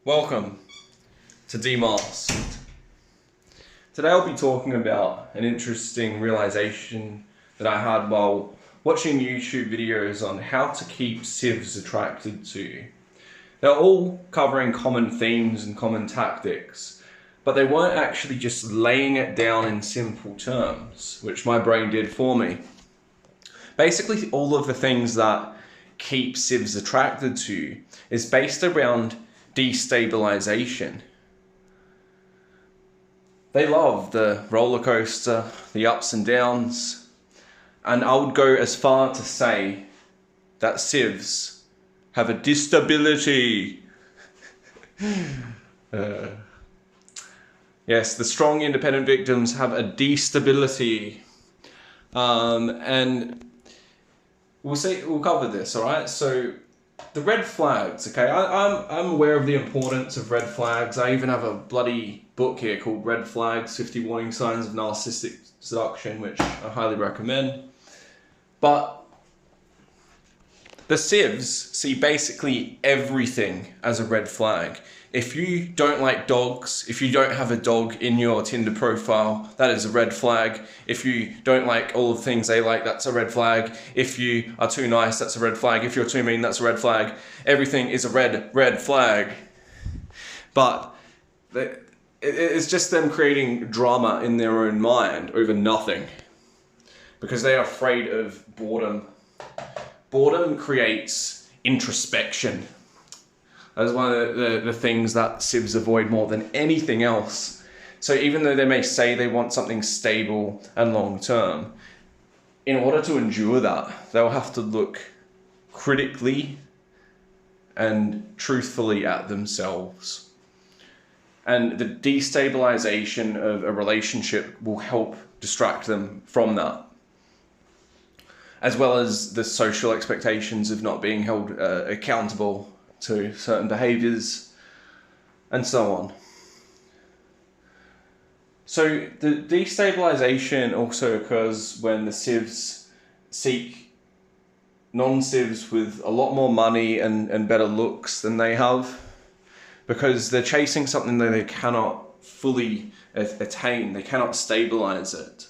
Welcome to Demasked. Today I'll be talking about an interesting realization that I had while watching YouTube videos on how to keep SIVs attracted to you. They're all covering common themes and common tactics, but they weren't actually just laying it down in simple terms, which my brain did for me. Basically, all of the things that keep SIVs attracted to you is based around destabilization. They love the roller coaster, the ups and downs, and I would go as far to say that SIVs have a distability. Yes, the strong independent victims have a destability, and we'll cover this, all right? So the red flags, okay? I'm aware of the importance of red flags. I even have a bloody book here called Red Flags, 50 Warning Signs of Narcissistic Seduction, which I highly recommend. But the SIVs see basically everything as a red flag. If you don't like dogs, if you don't have a dog in your Tinder profile, that is a red flag. If you don't like all the things they like, that's a red flag. If you are too nice, that's a red flag. If you're too mean, that's a red flag. Everything is a red flag. But it's just them creating drama in their own mind over nothing, because they are afraid of boredom. Boredom creates introspection. That is one of the things that SIVs avoid more than anything else. So even though they may say they want something stable and long-term, in order to endure that, they'll have to look critically and truthfully at themselves. And the destabilization of a relationship will help distract them from that, as well as the social expectations of not being held accountable to certain behaviors, and so on. So the destabilization also occurs when the SIVs seek non-SIVs with a lot more money and better looks than they have, because they're chasing something that they cannot fully attain. They cannot stabilize it.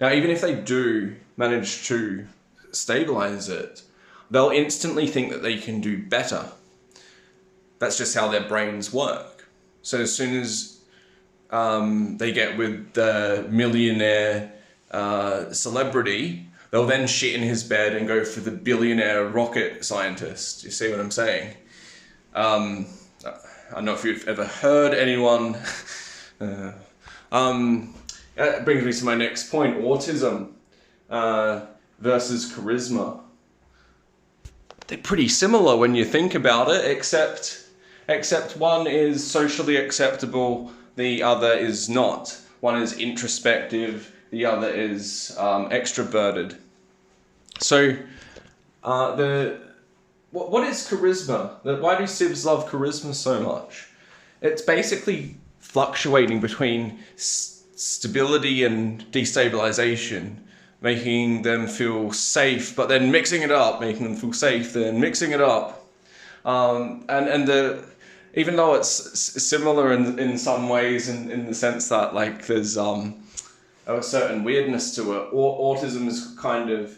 Now, even if they do manage to stabilize it, they'll instantly think that they can do better. That's just how their brains work. So as soon as they get with the millionaire celebrity, they'll then shit in his bed and go for the billionaire rocket scientist. You see what I'm saying? I don't know if you've ever heard anyone. That brings me to my next point: autism versus charisma. They're pretty similar when you think about it, except one is socially acceptable, the other is not. One is introspective, the other is extroverted. So, what is charisma? Why do SIVs love charisma so much? It's basically fluctuating between stability and destabilization, making them feel safe, but then mixing it up, making them feel safe, then mixing it up. Even though it's similar in some ways, in the sense that like there's a certain weirdness to it, autism is kind of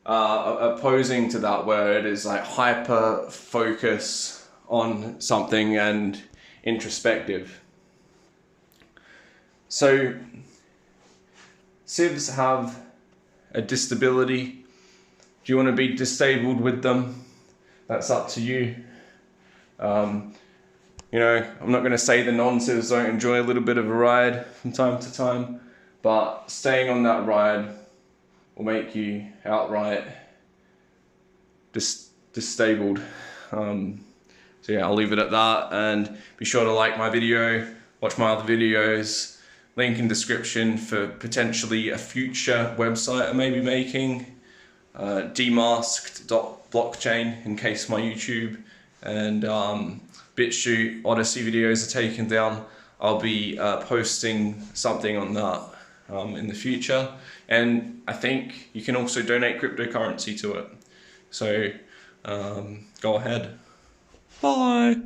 opposing to that, where it is like hyper focus on something and introspective. So SIVs have a distability. Do you want to be disabled with them? That's up to you. You know, I'm not going to say the non-SIVs don't enjoy a little bit of a ride from time to time, but staying on that ride will make you outright disabled. So yeah, I'll leave it at that, and be sure to like my video, watch my other videos. Link in description for potentially a future website I may be making, demasked.blockchain in case my YouTube and BitChute Odysee videos are taken down. I'll be posting something on that in the future, and I think you can also donate cryptocurrency to it. So go ahead. Bye.